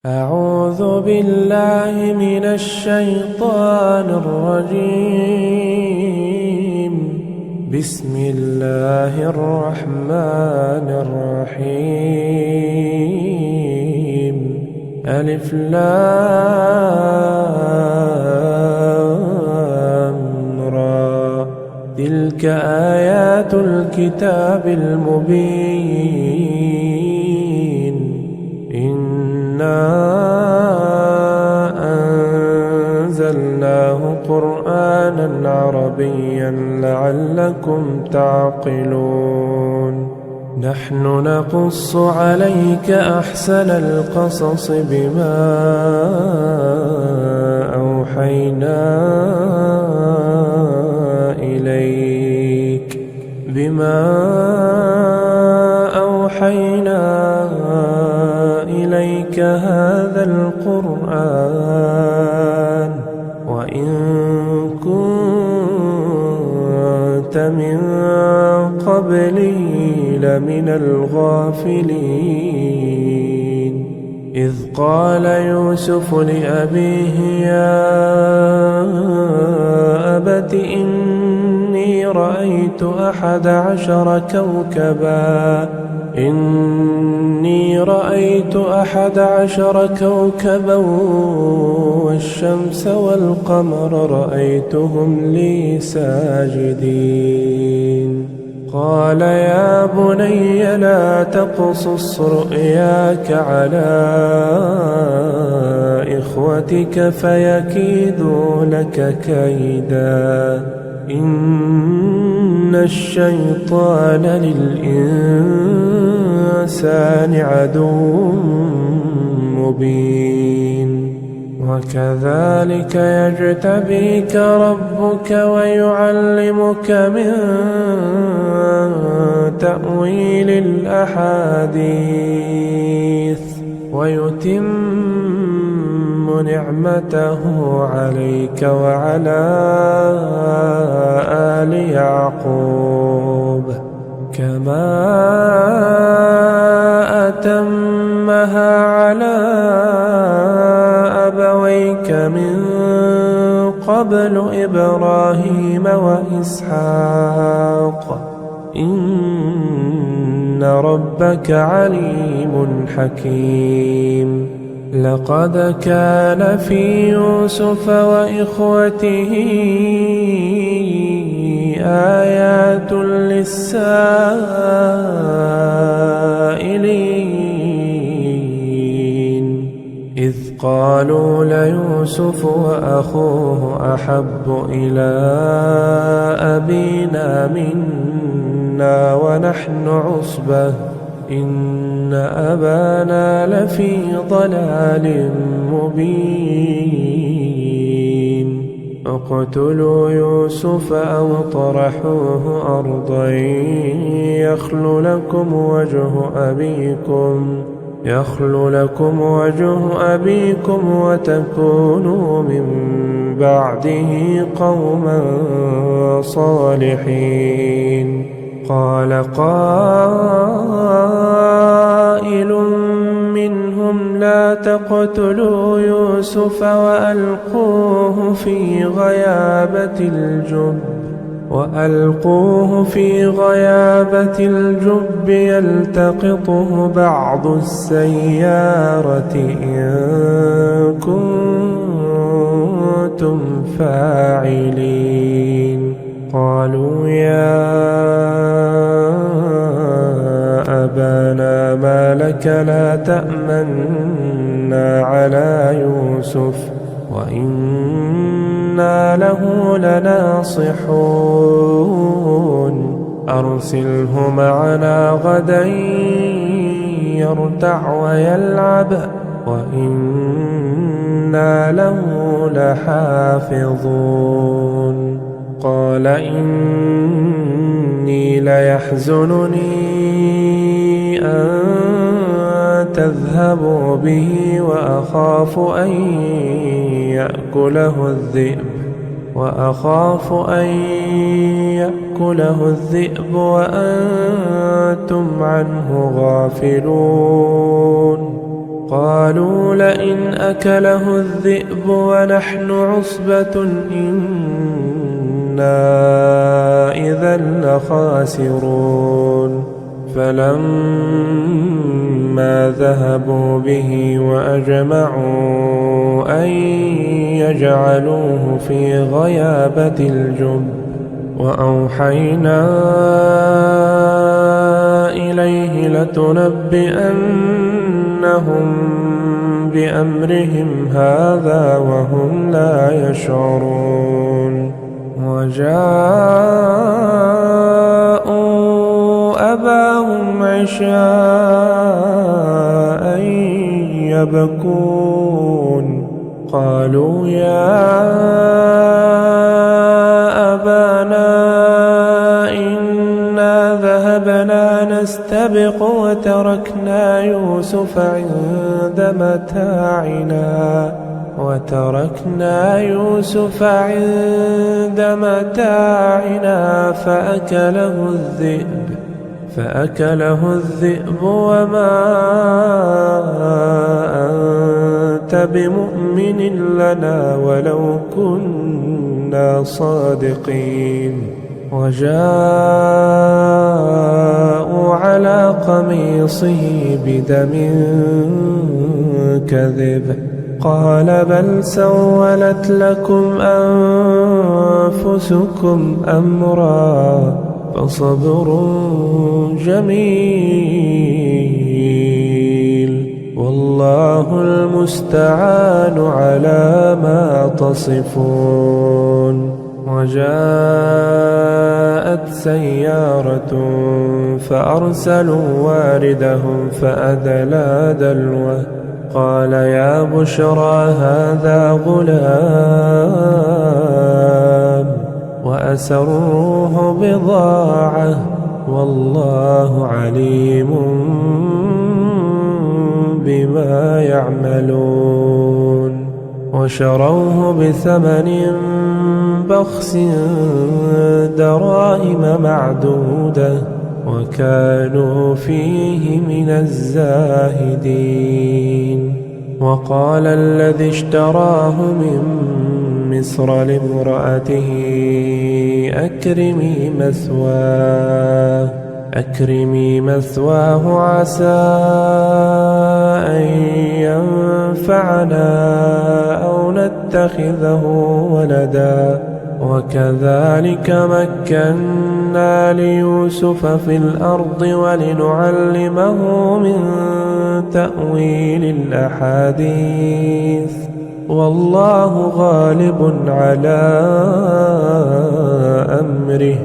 أعوذ بالله من الشيطان الرجيم. بسم الله الرحمن الرحيم. ألف لام را. تلك آيات الكتاب المبين. إنا أنزلناه قرآنا عربيا لعلكم تعقلون. نحن نقص عليك أحسن القصص بما أوحينا إليك هذا القرآن وإن كنت من قبله لمن الغافلين. إذ قال يوسف لأبيه يا أبت إني رأيت 11 كوكبا والشمس والقمر رأيتهم لي ساجدين. قال يا بني لا تقصص رؤياك على إخوتك فيكيدوا لك كيدا إن الشيطان للإنسان عدو مبين. وكذلك يجتبيك ربك ويعلمك من تأويل الأحاديث ويتم نعمته عليك وعلى آل يعقوب كما أتمها على أبويك من قبل إبراهيم وإسحاق إن ربك عليم حكيم. لقد كان في يوسف وإخوته آيات للسائلين إذ قالوا ليوسف وأخوه أحب إلى أبينا منا ونحن عصبة إن أبانا لفي ضلال مبين. اقتلوا يوسف أو اطرحوه أرضا يخل لكم وجه أبيكم وتكونوا من بعده قوما صالحين. قال قائل منهم لا تقتلوا يوسف وألقوه في غيابة الجب يلتقطه بعض السيارة إن كنتم فاعلين. قالوا يا أبانا ما لك لا تأمنا على يوسف وإنا له لناصحون. أرسله معنا غدا يرتع ويلعب وإنا له لحافظون. قال إني ليحزنني أن تذهبوا به وأخاف أن يأكله الذئب وأنتم عنه غافلون. قالوا لئن أكله الذئب ونحن عصبة إنا إذا لخاسرون فلما ذهبوا به وأجمعوا أن يجعلوه في غيابة الجب وأوحينا إليه لتنبئنهم بأمرهم هذا وهم لا يشعرون وجاءوا أباهم عشاء يبكون قالوا يا أبانا إنا ذهبنا نستبق وتركنا يوسف عند متاعنا فأكله الذئب وما أنت بمؤمن لنا ولو كنا صادقين وجاءوا على قميصه بدم كذب قال بل سولت لكم أنفسكم أمرا فصبر جميل والله المستعان على ما تصفون وجاءت سيارة فأرسلوا واردهم فأدلى دلوه قال يا بشرى هذا غلام وأسروه بضاعة والله عليم بما يعملون وشروه بثمن بخس دراهم معدودة وكانوا فيه من الزاهدين وقال الذي اشتراه من مصر لامرأته أكرمي مثواه عسى أن ينفعنا أو نتخذه ولدا وكذلك مكنا ليوسف في الأرض ولنعلمه من تأويل الأحاديث والله غالب على أمره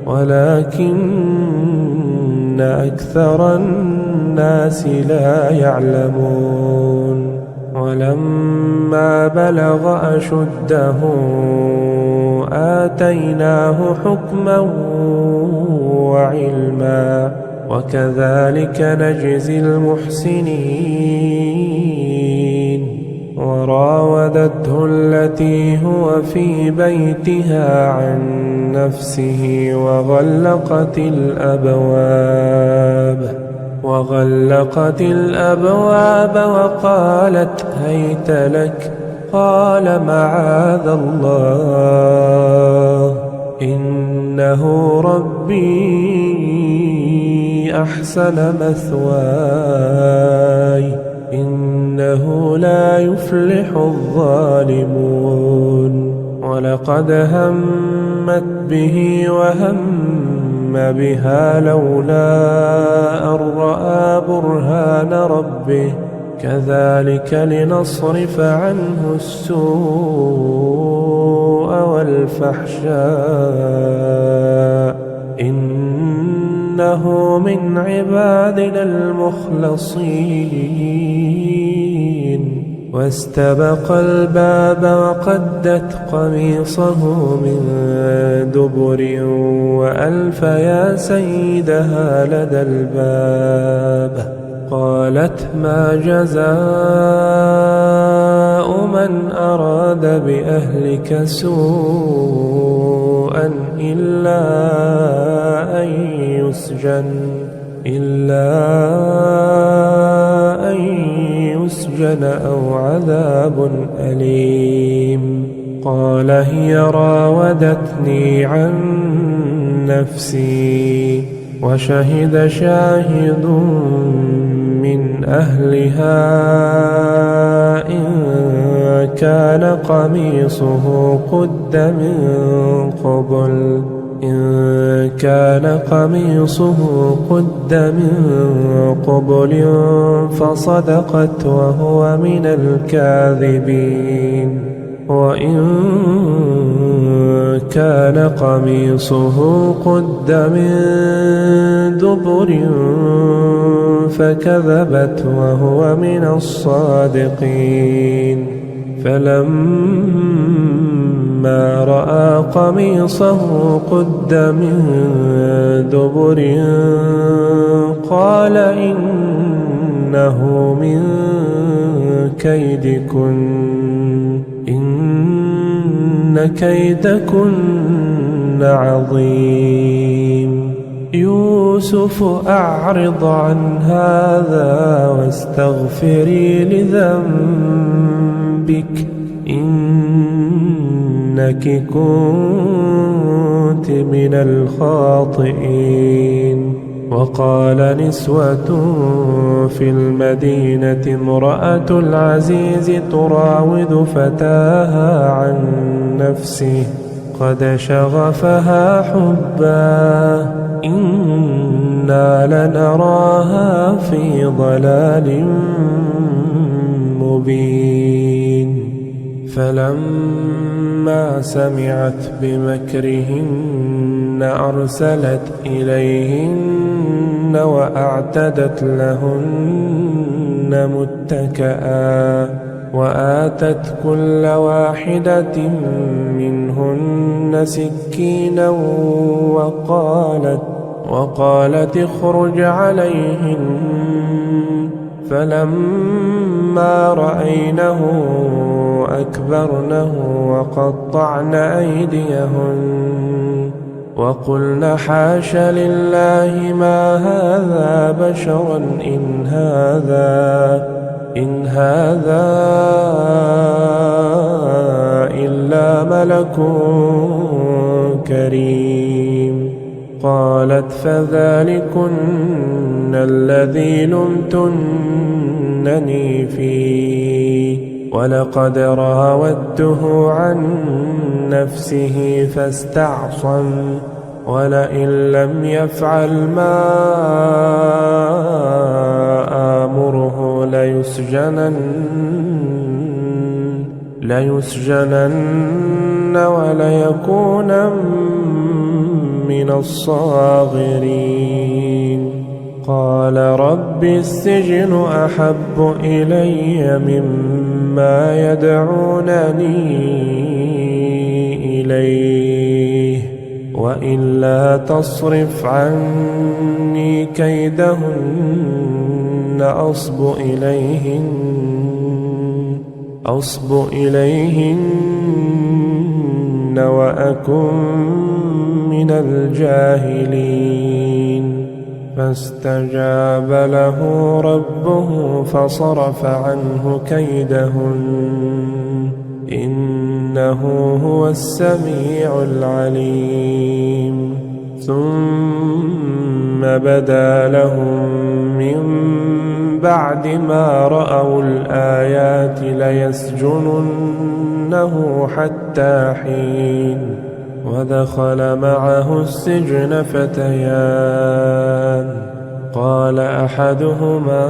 ولكن أكثر الناس لا يعلمون ولما بلغ أشده آتيناه حكما وعلما وكذلك نجزي المحسنين وراودته التي هو في بيتها عن نفسه وغلقت الأبواب وقالت هيت لك قال معاذ الله إنه ربي أحسن مثواي إنه لا يفلح الظالمون ولقد همت به وهم بها لولا أن رأى برهان ربه كذلك لنصرف عنه السوء والفحشاء إنه من عبادنا المخلصين واستبق الباب وقدت قميصه من دبر وألف يا سيدها لدى الباب قالت ما جزاء من أراد بأهلك سوءا إلا أن يسجن أو عذاب أليم. قال هي راودتني عن نفسي وشهد شاهد من أهلها إن كان قميصه قد من قبل فصدقت وهو من الكاذبين وإن كان قميصه قد من دبر فكذبت وهو من الصادقين. فلما رأى قميصه قد من دبر قال إنه من كيدكن إن كيدكن عظيم. يوسف أعرض عن هذا واستغفري لذنبك إنك كنت من الخاطئين. وقال نسوة في المدينة امرأة العزيز تراود فتاها عن نفسه قد شغفها حبا إنا لنراها في ضلال مبين. فلما سمعت بمكرهن أرسلت إليهن وأعتدت لهن متكئا وآتت كل واحدة منهن سكينا وقالت اخرج عليهن. فلما رأينه أكبرنه وقطعن أيديهن وقلن حاش لله ما هذا بشرا إن هذا إلا ملك كريم. قالت فذلكن الذي لمتنني فيه ولقد راودته عن نفسه فاستعصم ولئن لم يفعل ما آمره ليسجنن وليكون من الصاغرين. قال رب السجن أحب إلي مما يدعونني إليه وإلا تصرف عني كيدهن أصب إليهن وأكن من الجاهلين. فاستجاب له ربه فصرف عنه كيدهن إنه هو السميع العليم. ثم بدا لهم من بعد ما رأوا الآيات ليسجننه حتى حين. ودخل معه السجن فتيان قال أحدهما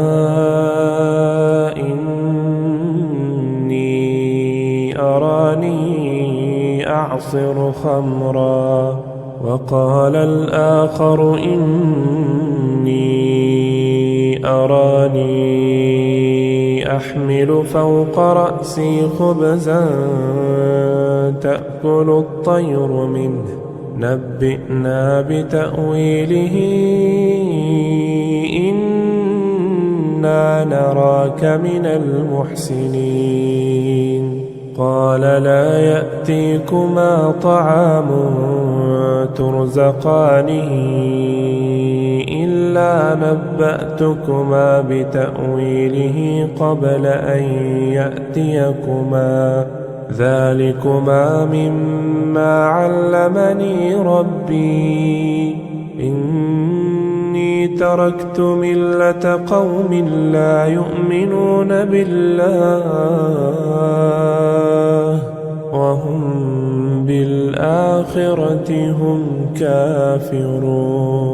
إني أراني أعصر خمرا وقال الآخر إني أراني أحمل فوق رأسي خبزا تأكل الطير منه نبئنا بتأويله إنا نراك من المحسنين. قال لا يأتيكما طعام ترزقانه إلا إلا نبأتكما بتأويله قبل أن يأتيكما ذلكما مما علمني ربي إني تركت ملة قوم لا يؤمنون بالله وهم بالآخرة هم كافرون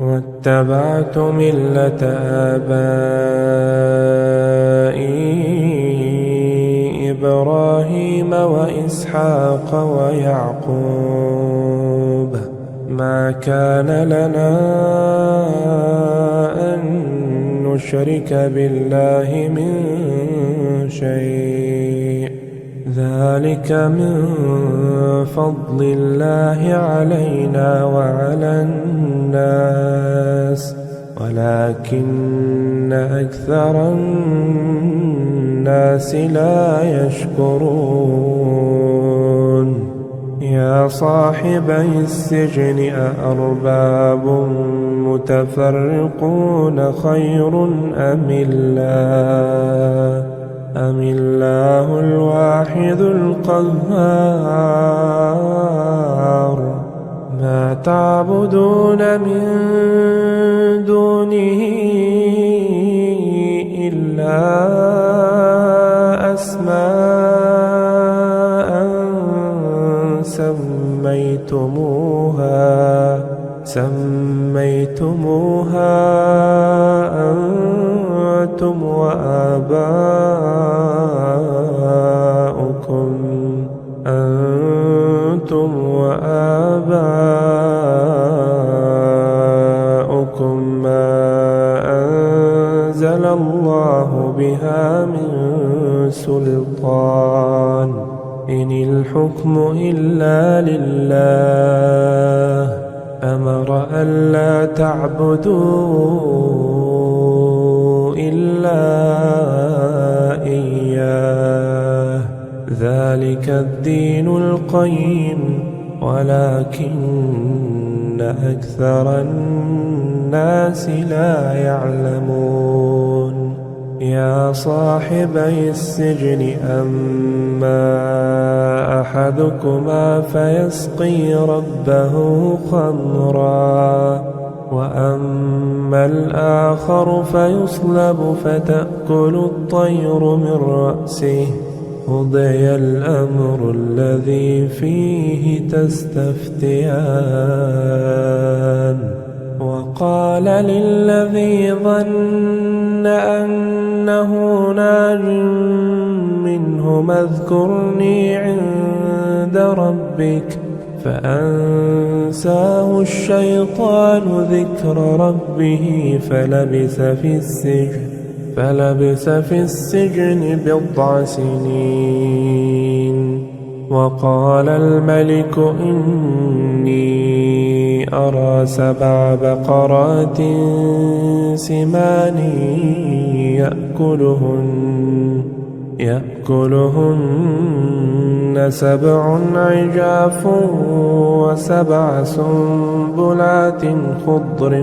واتبعت ملة آبائي إبراهيم وإسحاق ويعقوب ما كان لنا أن نشرك بالله من شيء ذلك من فضل الله علينا وعلى الناس ولكن أكثر الناس لا يشكرون يا صاحبي السجن أأرباب متفرقون خير أم الله الواحد القهار ما تعبدون من دونه إلا أسماء سميتموها أنتم وآباؤكم ما أنزل الله بها من سلطان إن الحكم إلا لله أمر ألا تعبدوا إلا إياه ذلك الدين القيم ولكن أكثر الناس لا يعلمون يا صاحبي السجن أما أحدكما فيسقي ربه خمرا وأما الآخر فيصلب فتأكل الطير من رأسه قضي الأمر الذي فيه تستفتيان وقال للذي ظن أنه ناج منهما اذكرني عند ربك فأنساه الشيطان ذكر ربه فلبث في السجن 9 سنين وقال الملك إني أرى 7 بقرات سمان يأكلهن 7 عجاف و7 سنبلات خضر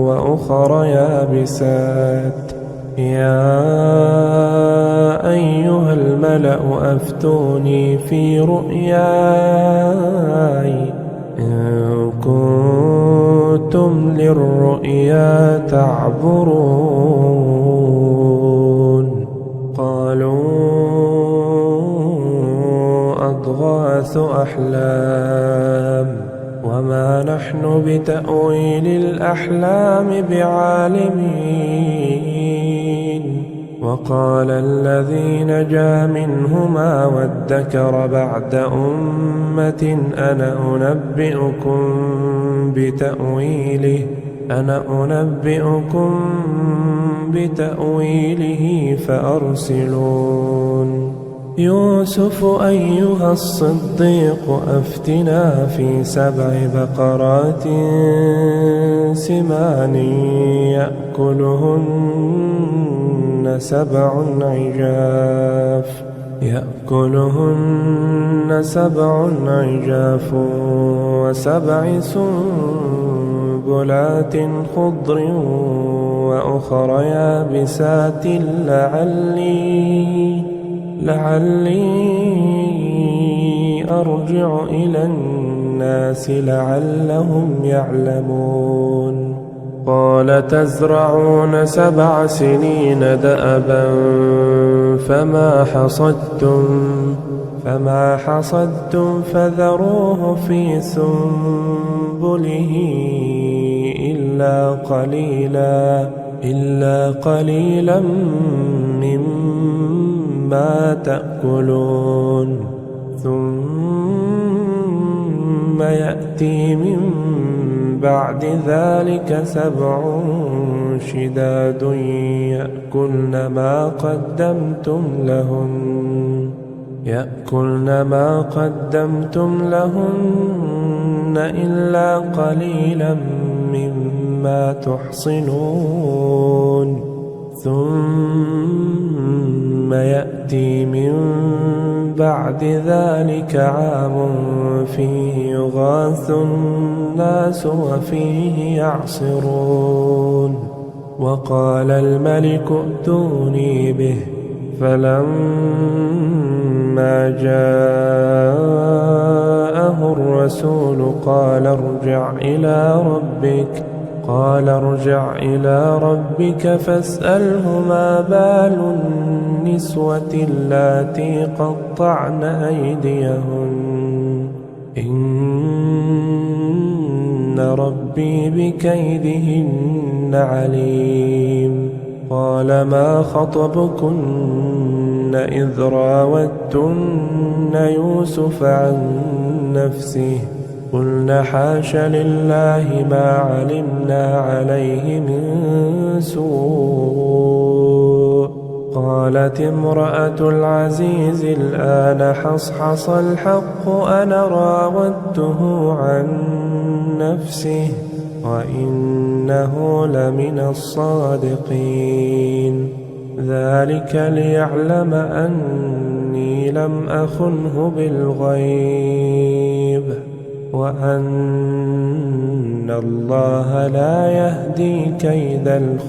وأخر يابسات يا أيها الملأ أفتوني في رؤياي إن كنتم للرؤيا تعبرون قالوا أضغاث أحلام وما نحن بتأويل الأحلام بعالمين وقال الذي نجا منهما وادكر بعد أمة أنا أنبئكم بتأويله فأرسلون يوسف أيها الصديق أفتنا في 7 بقرات سمان يأكلهن 7 و7 سنبلات سنبلات خضر وأخر يابسات لعلي أرجع إلى الناس لعلهم يعلمون. قال تزرعون 7 سنين دأبا فما حصدتم فذروه في سنبله إلا قليلا مما تأكلون. ثم يأتي من بعد ذلك 7 شداد يأكلن ما قدمتم لهن إلا قليلا مما تحصنون. ثم يأتي من بعد ذلك عام فيه يغاث الناس وفيه يعصرون. وقال الملك ائتوني به. فلما جاءه الرسول قال ارجع إلى ربك فاسأله ما بال النسوة اللاتي قطعن أيديهن إن ربي بكيدهن عليم. قال ما خطبكن إذ راوتن يوسف عن نفسه قلن حاش لله ما علمنا عليه من سوء. قالت امرأة العزيز الآن حصحص الحق أنا راودته عن نفسه وإنه لمن الصادقين. ذلك ليعلم أني لم أخنه بالغيب وأن الله لا يهدي كيد الخائنين.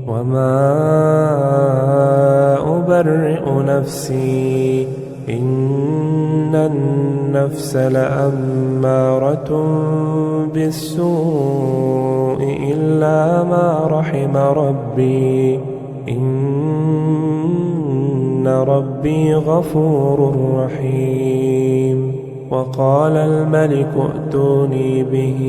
وما أبرئ نفسي إن النفس لأمارة بالسوء إلا ما رحم ربي إن ربي غفور رحيم. وقال الملك ائتوني به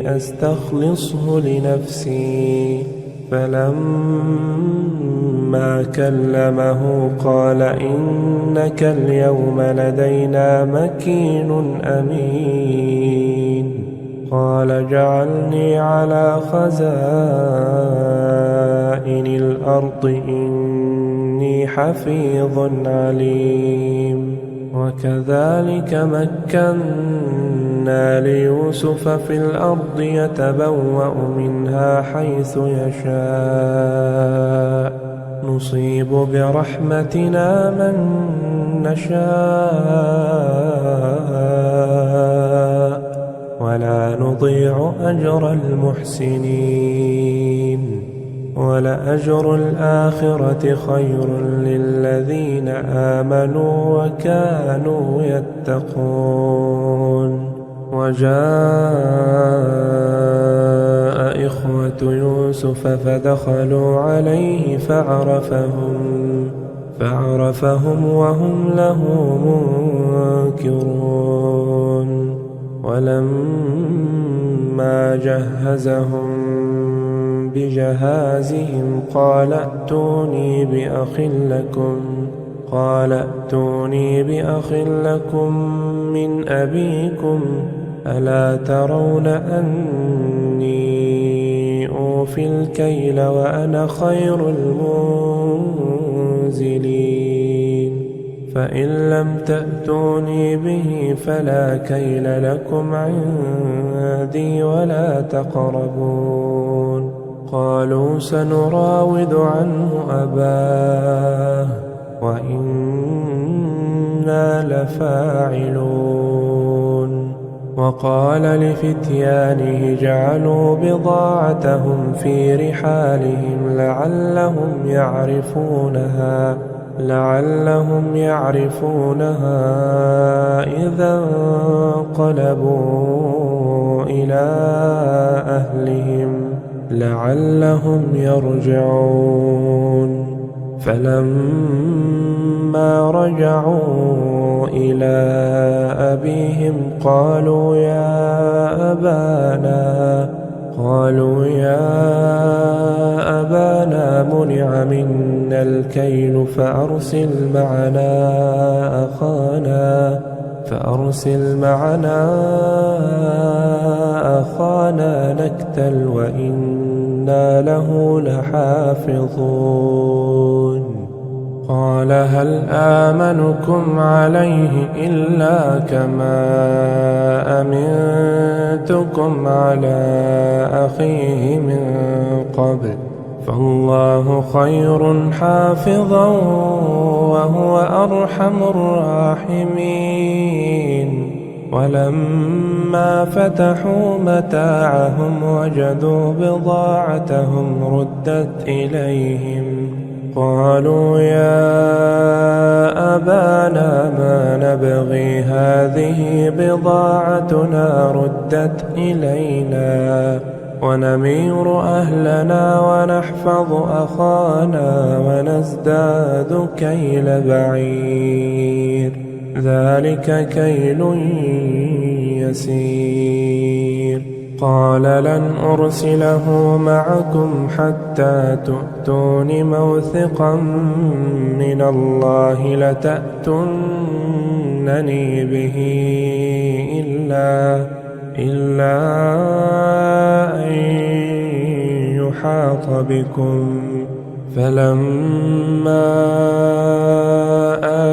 أستخلصه لنفسي. فلما كلمه قال إنك اليوم لدينا مكين أمين. قال جعلني على خزائن الأرض إني حفيظ عليم. وكذلك مكنا ليوسف في الأرض يتبوأ منها حيث يشاء نصيب برحمتنا من نشاء ولا نضيع أجر المحسنين. ولأجر الآخرة خير للذين آمنوا وكانوا يتقون. وجاء إخوة يوسف فدخلوا عليه فعرفهم وهم له منكرون. ولما جهزهم بجهازهم قال ائتوني بأخ لكم من أبيكم ألا ترون أني أوفي الكيل وأنا خير المنزلين. فإن لم تأتوني به فلا كيل لكم عندي ولا تقربون. قالوا سنراود عنه أباه وإنا لفاعلون. وقال لفتيانه اجعلوا بضاعتهم في رحالهم لعلهم يعرفونها إذا انقلبوا إلى أهلهم لعلهم يرجعون. فلما رجعوا إلى أبيهم قالوا يا أبانا منع منا الكيل فأرسل معنا أخانا نكتل وإنا له لحافظون. قال هل آمنكم عليه إلا كما أمنتكم على أخيه من قبل فالله خير حافظا وهو أرحم الراحمين. ولما فتحوا متاعهم وجدوا بضاعتهم ردت إليهم قالوا يا أبانا ما نبغي هذه بضاعتنا ردت إلينا ونمير أهلنا ونحفظ أخانا ونزداد كيل بعير ذلك كيل يسير. قال لن أرسله معكم حتى تؤتون موثقا من الله لتأتونني به إلا أن يحاط بكم. فلما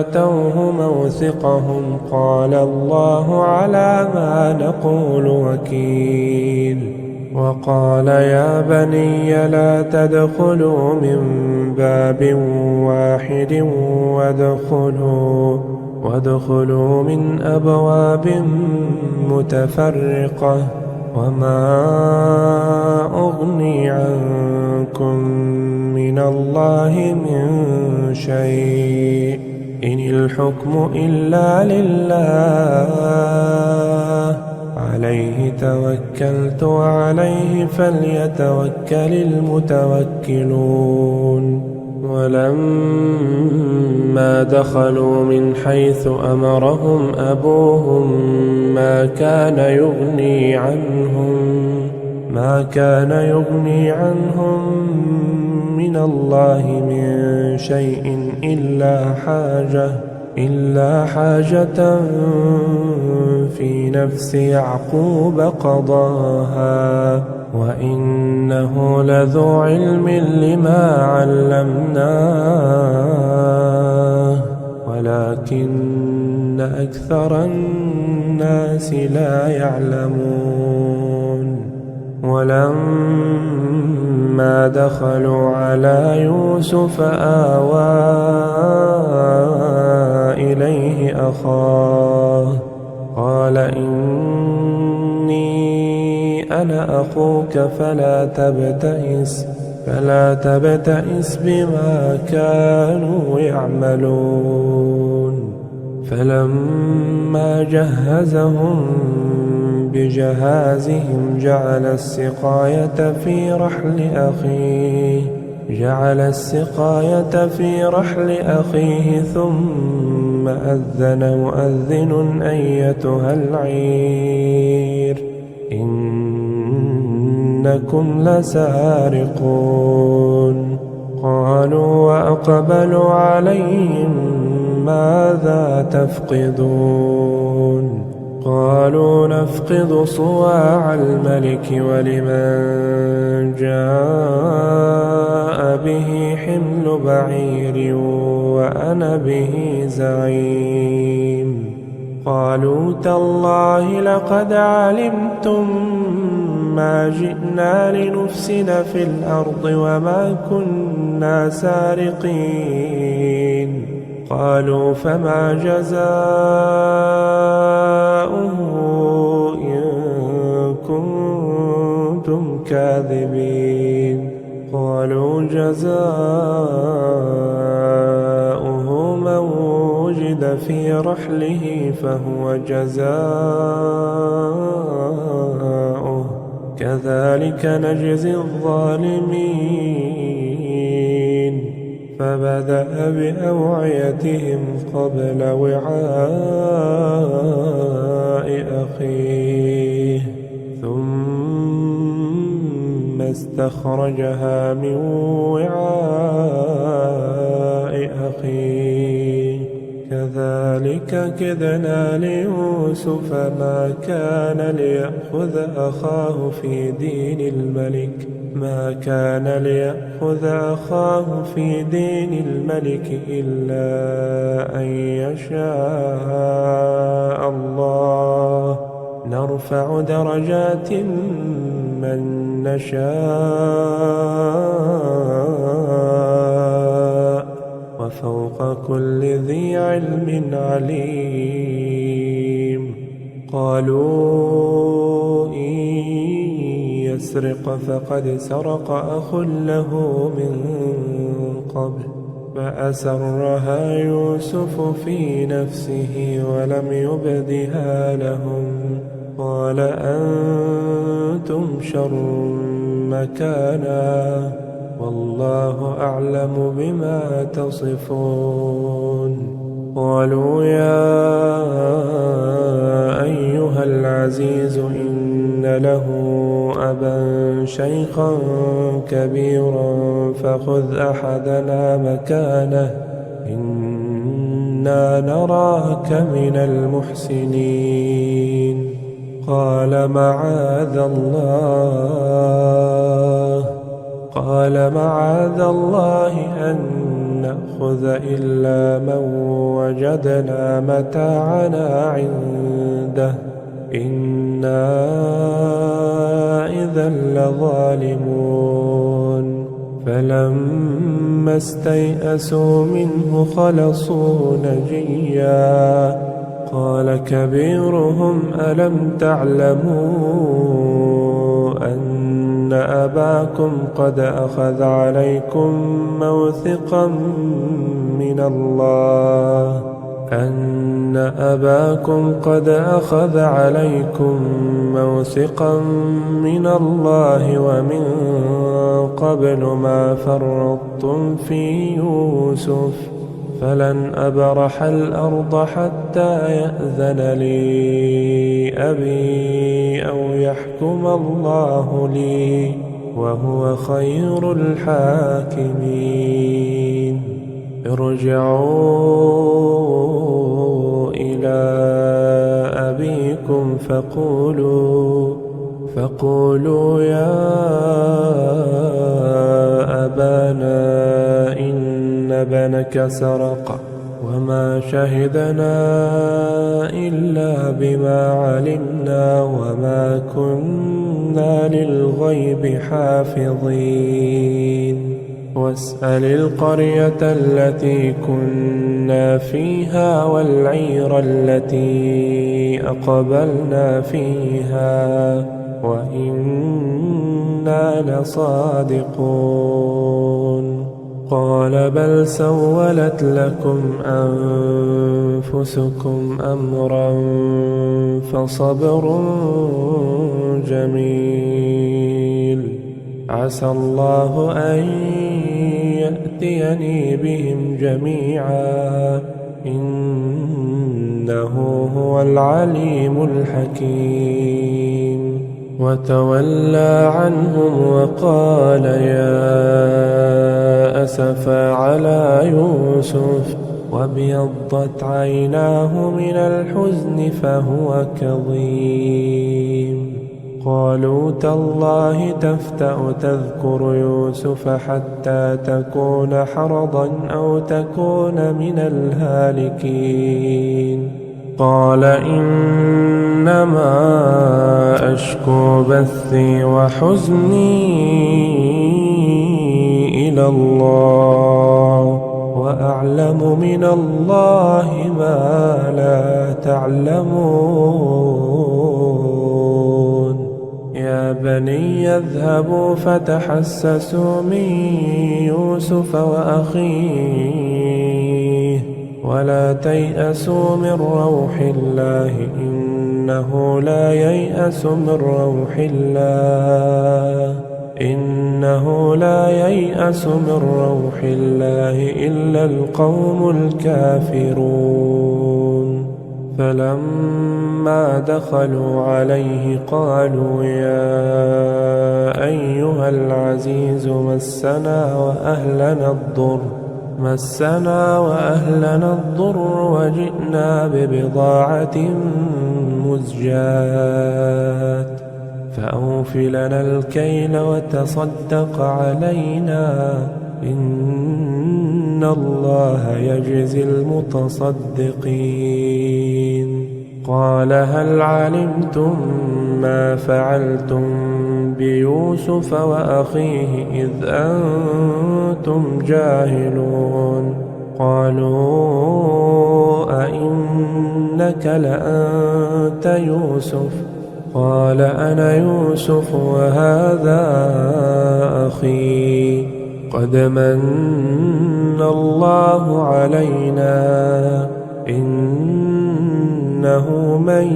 آتوه موثقهم قال الله على ما نقول وكيل. وقال يا بني لا تدخلوا من باب واحد وادخلوا من أبواب متفرقة وما أغني عنكم من الله من شيء إن الحكم إلا لله عليه توكلت وعليه فليتوكل المتوكلون. ولما دخلوا من حيث أمرهم أبوهم ما كان يغني عنهم من الله من شيء إلا حاجة في نفس يعقوب قضاها وإنه لذو علم لما علمناه ولكن أكثر الناس لا يعلمون. ولما دخلوا على يوسف آوى إليه أخاه قال إني أنا أخوك فلا تبتئس بما كانوا يعملون. فلما جهزهم بجهازهم جعل السقاية في رحل أخيه ثم أذن مؤذن أيتها العير إنكم لسارقون. قالوا وأقبلوا عليهم ماذا تفقدون قالوا نفقد صواع الملك ولمن جاء به حمل بعير وأنا به زعيم. قالوا تالله لقد علمتم ما جئنا لنفسد في الأرض وما كنا سارقين. قالوا فما جزاؤه الكاذبين. قالوا جزاؤه من وجد في رحله فهو جزاؤه كذلك نجزي الظالمين. فبدأ بأوعيتهم قبل وعاء أخيه ثم استخرجها من وعاء أخيه كذلك كدنا ليوسف ما كان ليأخذ أخاه في دين الملك إلا أن يشاء الله نرفع درجات من نشاء وفوق كل ذي علم عليم. قالوا إن يسرق فقد سرق أخ له من قبل فأسرها يوسف في نفسه ولم يبدها لهم قال أنتم شر مكانا والله أعلم بما تصفون. قالوا يا أيها العزيز إن له أبا شيخا كبيرا فخذ أحدنا مكانه إنا نراك من المحسنين. قال معاذ الله أن نأخذ إلا من وجدنا متاعنا عنده إنا إذا لظالمون. فلما استيئسوا منه خلصوا نجيا قال كبيرهم ألم تعلموا أن أباكم قد أخذ عليكم موثقا من الله ومن قبل ما فرطتم في يوسف فلن أبرح الأرض حتى يأذن لي أبي أو يحكم الله لي وهو خير الحاكمين. ارجعوا إلى أبيكم فقولوا يا أبانا إن ابنك سرق وما شهدنا إلا بما علمنا وما كنا للغيب حافظين. واسأل القرية التي كنا فيها والعير التي أقبلنا فيها وإنا لصادقون. قال بل سولت لكم أنفسكم أمرا فصبر جميل عسى الله أن يأتيني بهم جميعا إنه هو العليم الحكيم. وتولى عنهم وقال يا أسفا على يوسف وابيضت عيناه من الحزن فهو كظيم. قالوا تالله تفتأ تذكر يوسف حتى تكون حرضا أو تكون من الهالكين. قال إنما أشكو بثي وحزني إلى الله وأعلم من الله ما لا تعلمون. يا يا بني اذهبوا فتحسسوا من يوسف وأخيه ولا تيأسوا من روح الله إنه لا ييأس من روح الله إلا القوم الكافرون. فلما دخلوا عليه قالوا يا أيها العزيز مسنا وأهلنا الضر وجئنا ببضاعة مزجاة فأوف لنا الكيل وتصدق علينا إن الله يجزي المتصدقين. قال هل علمتم ما فعلتم بيوسف وأخيه إذ أنتم جاهلون؟ قالوا أئنك لأنت يوسف؟ قال أنا يوسف وهذا أخي قد من الله علينا إنه من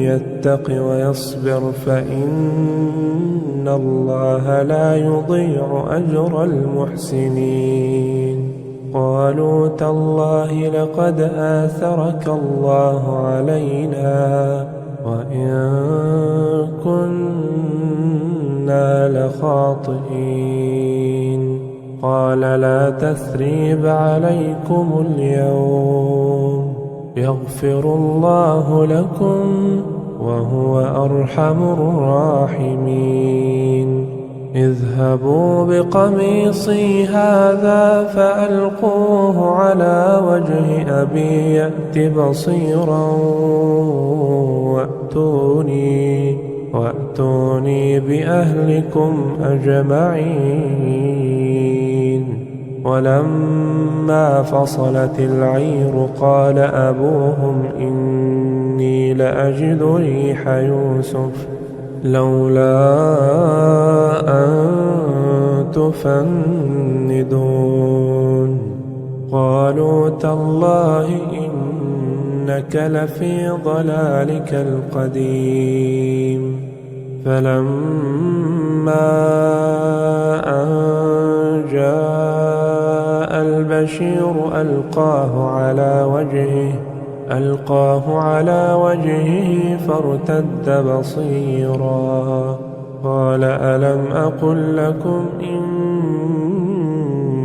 يتق ويصبر فإن الله لا يضيع أجر المحسنين. قالوا تالله لقد آثرك الله علينا وإن كنا لخاطئين. قال لا تثريب عليكم اليوم يغفر الله لكم وهو أرحم الراحمين. اذهبوا بقميصي هذا فألقوه على وجه أبي يأت بصيرا وأتوني بأهلكم أجمعين. ولما فصلت العير قال أبوهم إني لأجد ريح يوسف لولا أن تفندون. قالوا تالله إنك لفي ضلالك القديم. فلما أن جاء البشير ألقاه على وجهه فارتد بصيرا. قال ألم أقل لكم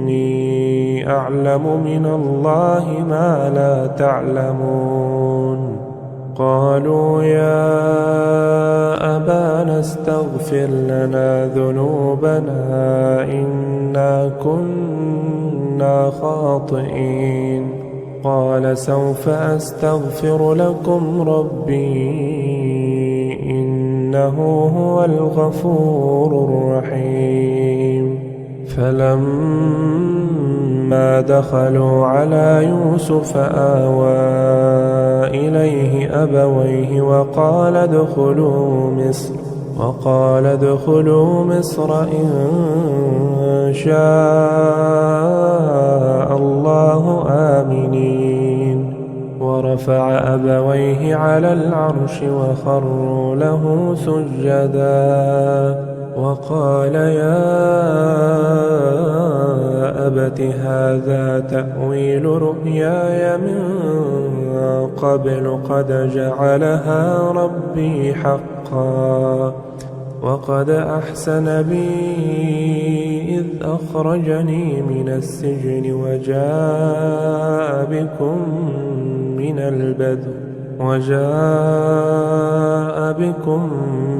إني أعلم من الله ما لا تعلمون؟ قالوا يا أبانا استغفر لنا ذنوبنا إنا كنا خاطئين. قال سوف أستغفر لكم ربي إنه هو الغفور الرحيم. فلما دخلوا على يوسف آوى إليه أبويه وقال ادخلوا مصر إن شاء الله آمنين. ورفع أبويه على العرش وخروا له سجدا وقال يا أبت هذا تأويل رؤياي من قبل قد جعلها ربي حقا وقد أحسن بي إذ أخرجني من السجن وجاء بكم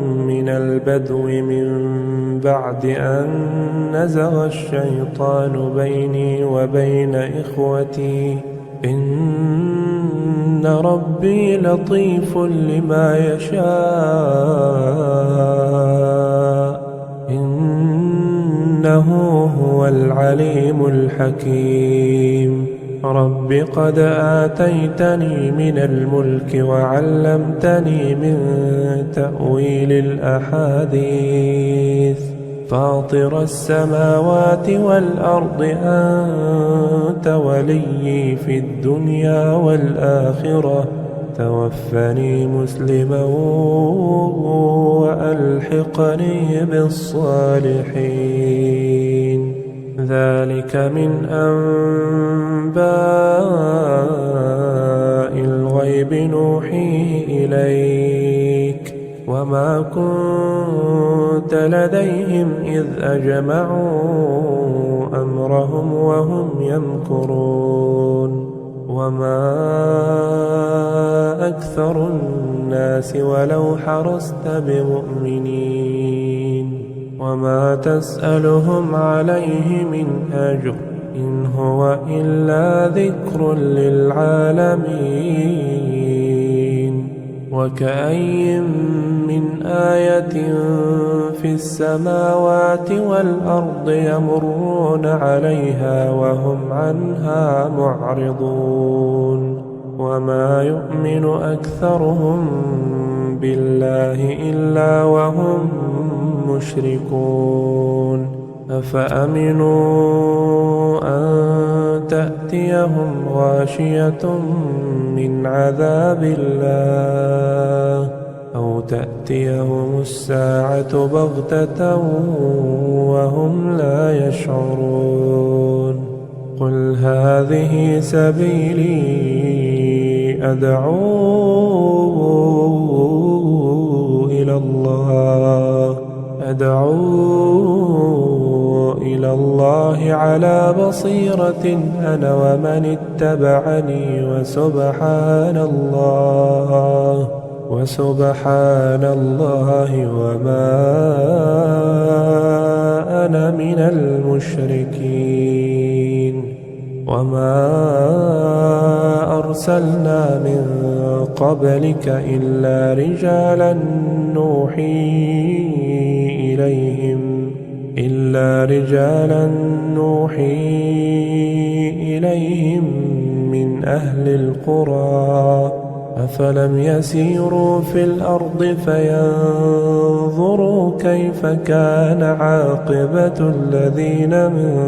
من البدو من بعد أن نزغ الشيطان بيني وبين إخوتي إن ربي لطيف لما يشاء إنه هو العليم الحكيم. رب قد آتيتني من الملك وعلمتني من تأويل الأحاديث فاطر السماوات والأرض أنت وليي في الدنيا والآخرة توفني مسلما وألحقني بالصالحين ذلك من أنباء الغيب نوحيه إليك وما كنت لديهم إذ أجمعوا أمرهم وهم يمكرون وما أكثر الناس ولو حرصت بمؤمنين وما تسألهم عليه من أجر إن هو إلا ذكر للعالمين وكأي من آية في السماوات والأرض يمرون عليها وهم عنها معرضون وما يؤمن أكثرهم بالله إلا وهم مشركون أفأمنوا أن تأتيهم غاشية من عذاب الله أو تأتيهم الساعة بغتة وهم لا يشعرون قل هذه سبيلي أدعو إلى الله على بصيرة أنا ومن اتبعني وسبحان الله وما أنا من المشركين وما أرسلنا من قبلك إلا رجالا نوحي إليهم من أهل القرى أفلم يسيروا في الأرض فينظروا كيف كان عاقبة الذين من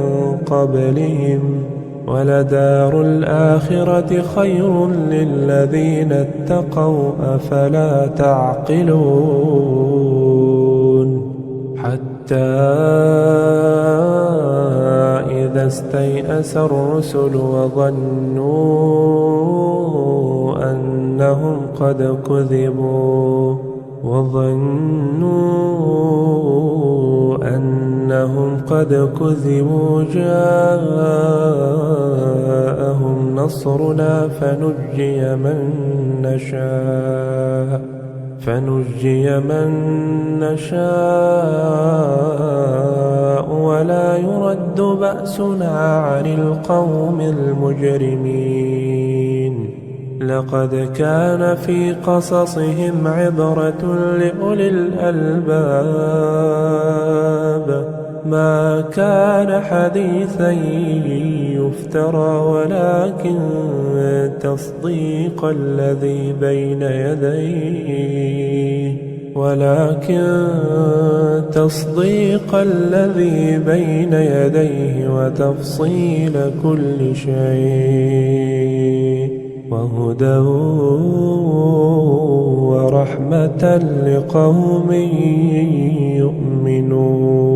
قبلهم ولدار الآخرة خير للذين اتقوا أفلا تعقلون حتى إذا استيأس الرسل وظنوا أنهم قد كذبوا جاءهم نصرنا فنجي من نشاء ولا يرد بأسنا عن القوم المجرمين لقد كان في قصصهم عبرة لأولي الألباب ما كان حديثا يفترى ولكن تصديق الذي بين يديه وتفصيل كل شيء وهدى ورحمة لقوم يؤمنون